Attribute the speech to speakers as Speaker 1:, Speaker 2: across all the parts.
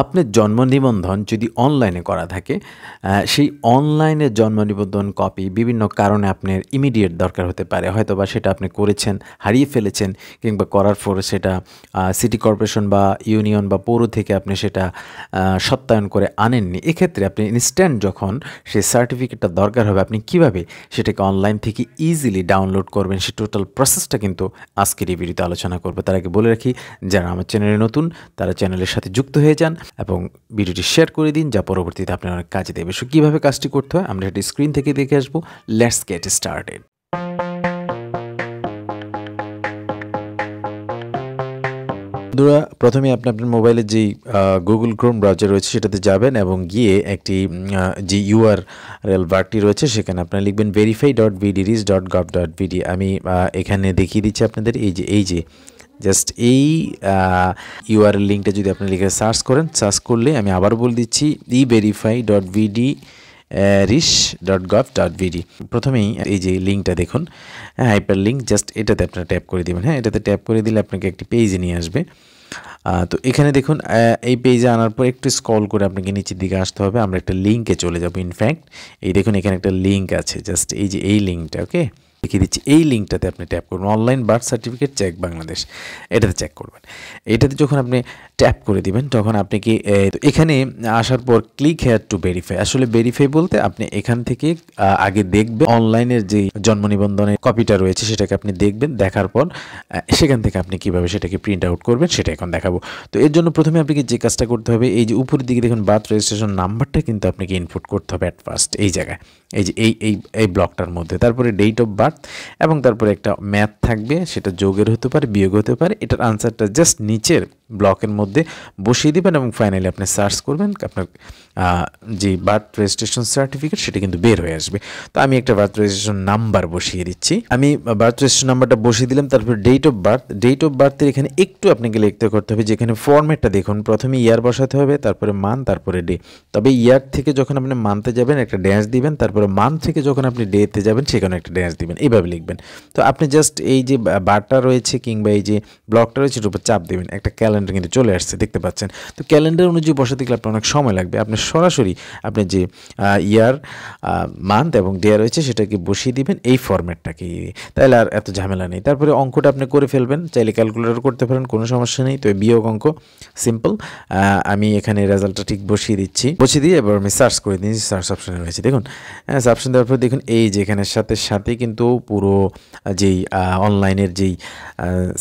Speaker 1: আপনার জন্ম নিবন্ধন যদি অনলাইনে করা থাকে, সেই অনলাইনে জন্ম নিবন্ধন কপি বিভিন্ন কারণে আপনার ইমিডিয়েট দরকার হতে পারে। হয়তোবা সেটা আপনি করেছেন, হারিয়ে ফেলেছেন কিংবা করার পর সেটা সিটি কর্পোরেশন বা ইউনিয়ন বা পৌর থেকে আপনি সেটা সত্যায়ন করে আনেননি। এক্ষেত্রে আপনি ইনস্ট্যান্ট যখন সেই সার্টিফিকেটটা দরকার হবে, আপনি কিভাবে সেটাকে অনলাইন থেকে ইজিলি ডাউনলোড করবেন, সে টোটাল প্রসেসটা কিন্তু আজকের এই ভিডিওতে আলোচনা করব। তার আগে বলে রাখি, যারা আমার চ্যানেলে নতুন তারা চ্যানেলের সাথে যুক্ত হয়ে যান এবং ভিডিওটি শেয়ার করে দিন, যা পরবর্তীতে আপনার অনেক কাজে দেবে। সো কীভাবে কাজটি করতে হয় আমরা এটি স্ক্রিন থেকে দেখে আসবো। Let's get started. বন্ধুরা, প্রথমে আপনি আপনার মোবাইলে যেই গুগল ক্রোম ব্রাউজার রয়েছে সেটাতে যাবেন এবং গিয়ে একটি যে ইউআরএল বারটি রয়েছে সেখানে আপনারা লিখবেন verify.vdris.gov.vd। আমি এখানে দেখিয়ে দিচ্ছি আপনাদের, এই যে জাস্ট এই ইউআরএল লিঙ্কটা যদি আপনি লিখে সার্চ করেন, সার্চ করলে আমি আবার বলে দিচ্ছি verify.vdris.gov.vd। প্রথমেই এই যে লিঙ্কটা দেখুন, হাইপার লিঙ্ক, জাস্ট এটাতে আপনারা ট্যাপ করে দেবেন। হ্যাঁ, এটাতে ট্যাপ করে দিলে আপনাকে একটি পেজে নিয়ে আসবে। তো এখানে দেখুন, এই পেজে আনার পর একটু স্ক্রল করে আপনাকে নিচের দিকে আসতে হবে। আমরা একটা লিঙ্কে চলে যাব। ইনফ্যাক্ট এই দেখুন, এখানে একটা লিঙ্ক আছে, জাস্ট এই যে এই লিঙ্কটা, ওকে দেখিয়ে দিচ্ছি। এই লিঙ্কটাতে আপনি ট্যাপ করবেন, online birth certificate check Bangladesh, এটাতে চেক করবেন। এটাতে যখন আপনি ট্যাপ করে দিবেন তখন আপনি কি এখানে আসার পর ক্লিক হেয়ার টু ভেরিফাই। আসলে ভেরিফাই বলতে আপনি এখান থেকে আগে দেখবেন অনলাইনের যে জন্ম নিবন্ধনের কপিটা রয়েছে সেটাকে আপনি দেখবেন। দেখার পর সেখান থেকে আপনি কিভাবে সেটাকে প্রিন্ট আউট করবেন সেটা এখন দেখাবো। তো এর জন্য প্রথমে আপনাকে যে কাজটা করতে হবে, এই যে উপরের দিকে দেখুন বার্থ রেজিস্ট্রেশন নাম্বারটা কিন্তু আপনাকে ইনপুট করতে হবে অ্যাট ফার্স্ট এই জায়গায়, এই যে এই ব্লকটার মধ্যে। তারপরে ডেট অফ বার্থ এবং তারপরে একটা ম্যাথ থাকবে, সেটা যোগের হতে পারে, বিয়োগ হতে পারে। এটার আনসারটা জাস্ট নিচের ব্লকের মধ্যে বসিয়ে দেবেন এবং ফাইনালি আপনি সার্চ করবেন, আপনার যে বার্থ রেজিস্ট্রেশন সার্টিফিকেট সেটা কিন্তু বের হয়ে আসবে। তো আমি একটা বার্থ রেজিস্ট্রেশন নাম্বার বসিয়ে দিচ্ছি। আমি বার্থ রেজিস্ট্রেশন নাম্বারটা বসিয়ে দিলাম। তারপর ডেট অফ বার্থের এখানে একটু আপনাকে লিখতে করতে হবে, যেখানে ফরম্যাটটা দেখুন, প্রথমে ইয়ার বসাতে হবে, তারপরে মান্থ, তারপরে ডে। তবে ইয়ার থেকে যখন আপনি মান্থে যাবেন একটা ড্যাশ দিবেন, তারপরে মান্থ থেকে যখন আপনি ডেতে যাবেন সেখানে একটা ড্যাশ দিবেন, এইভাবে লিখবেন। তো আপনি জাস্ট এই যে বারটা রয়েছে কিংবা এই যে ব্লকটা রয়েছে এটার উপর চাপ দেবেন, একটা ক্যালেন্ডার কিন্তু চলে আসছে, দেখতে পাচ্ছেন। তো ক্যালেন্ডার অনুযায়ী বসাতে গেলে আপনার অনেক সময় লাগবে। আপনি সরাসরি আপনি যে ইয়ার, মান্থ এবং ডে রয়েছে সেটাকে বসিয়ে দিবেন এই ফরম্যাটটাকে, তাহলে আর এত ঝামেলা নেই। তারপরে অঙ্কটা আপনি করে ফেলবেন, চাইলে ক্যালকুলেটর করতে পারেন, কোনো সমস্যা নেই। তো বিয়োগ অঙ্ক সিম্পল। আমি এখানে রেজাল্টটা ঠিক বসিয়ে দিয়ে এবার আমি সার্চ করে দিয়েছি, সার্চ অপশানে রয়েছে দেখুন। সার্চ অপশান দেওয়ার পর দেখুন এই যে এখানে সাথে কিন্তু পুরো যেই অনলাইনের যেই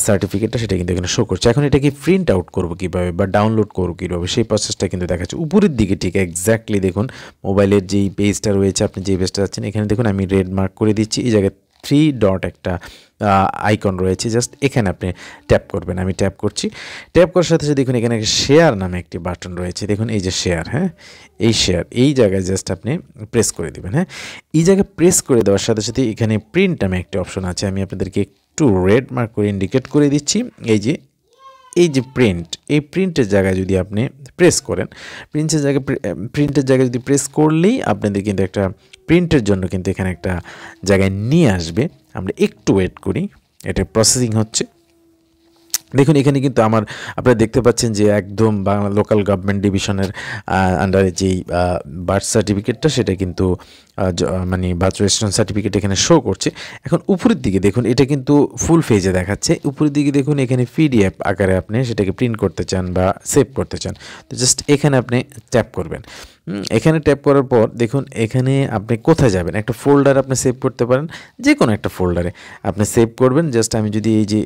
Speaker 1: সার্টিফিকেটটা সেটা কিন্তু এখানে শো করছে। এখন এটাকে প্রিন্ট আউট করবো কীভাবে বা ডাউনলোড করবো কীভাবে সেই প্রসেসটা কিন্তু দেখাচ্ছে উপরের দিকে। ঠিক এক্স্যাক্টলি দেখুন মোবাইলের যেই পেজটা রয়েছে, আপনি যেই পেজটা যাচ্ছেন এখানে দেখুন আমি রেড মার্ক করে দিচ্ছি, এই জায়গায় 3 ডট একটা আইকন রয়েছে, জাস্ট এখানে আপনি ট্যাপ করবেন। আমি ট্যাপ করছি। ট্যাপ করার সাথে সাথে দেখুন এখানে শেয়ার নামে একটি বাটন রয়েছে, দেখুন এই যে শেয়ার, হ্যাঁ এই শেয়ার, এই জায়গায় জাস্ট আপনি প্রেস করে দেবেন। হ্যাঁ, এই জায়গায় প্রেস করে দেওয়ার সাথে সাথে এখানে প্রিন্ট নামে একটি অপশন আছে, আমি আপনাদেরকে একটু রেড মার্ক করে ইন্ডিকেট করে দিচ্ছি। এই যে প্রিন্ট, এই প্রিন্টের জায়গায় যদি আপনি প্রেস করেন, প্রিন্টের জায়গায় যদি প্রেস করলেই আপনাদের কিন্তু একটা প্রিন্টের জন্য কিন্তু এখানে একটা জায়গায় নিয়ে আসবে। আমরা একটু ওয়েট করি, এটা প্রসেসিং হচ্ছে। দেখুন এখানে কিন্তু আপনারা দেখতে পাচ্ছেন যে একদম বাংলা লোকাল গভর্নমেন্ট ডিভিশনের আন্ডারে যেই বার্থ সার্টিফিকেটটা সেটা কিন্তু মানে বার্থ রেজিস্ট্রেশন সার্টিফিকেট এখানে শো করছে। এখন উপরের দিকে দেখুন এটা কিন্তু ফুল পেজে দেখাচ্ছে। উপরের দিকে দেখুন এখানে পিডিএফ আকারে আপনি সেটাকে প্রিন্ট করতে চান বা সেভ করতে চান, তো জাস্ট এখানে আপনি ট্যাপ করবেন। এখানে ট্যাপ করার পর দেখুন এখানে আপনি কোথায় যাবেন, একটা ফোল্ডার আপনি সেভ করতে পারেন, যে কোনো একটা ফোল্ডারে আপনি সেভ করবেন। জাস্ট আমি যদি এই যে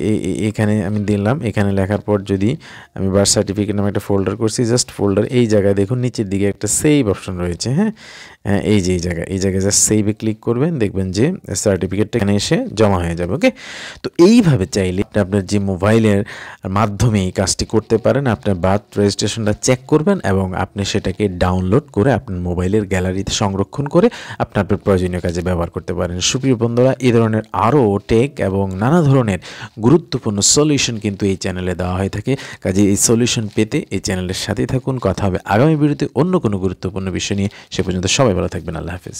Speaker 1: এখানে আমি দিলাম, এখানে লেখার পর যদি আমি বার্থ সার্টিফিকেট নামে একটা ফোল্ডার করছি, জাস্ট ফোল্ডার, এই জায়গায় দেখুন নিচের দিকে একটা সেভ অপশন রয়েছে। হ্যাঁ, এই যে এই জায়গায় জাস্ট সেভে ক্লিক করবেন, দেখবেন যে সার্টিফিকেটটা এখানে এসে জমা হয়ে যাবে। ওকে, তো এইভাবে চাইলে আপনার যে মোবাইলের মাধ্যমে এই কাজটি করতে পারেন। আপনার বার্থ রেজিস্ট্রেশনটা চেক করবেন এবং আপনি সেটাকে ডাউনলোড করে আপনার মোবাইলের গ্যালারিতে সংরক্ষণ করে আপনার প্রয়োজনীয় কাজে ব্যবহার করতে পারেন। সুপ্রিয় বন্ধুরা, এই ধরনের আরও টেক এবং নানা ধরনের গুরুত্বপূর্ণ সলিউশন কিন্তু এই চ্যানেলে দেওয়া হয়ে থাকে। কাজে এই সলিউশন পেতে এই চ্যানেলের সাথেই থাকুন। কথা হবে আগামী ভিডিওতে অন্য কোনো গুরুত্বপূর্ণ বিষয় নিয়ে। সে পর্যন্ত সবাই ভালো থাকবেন। আল্লাহ হাফেজ।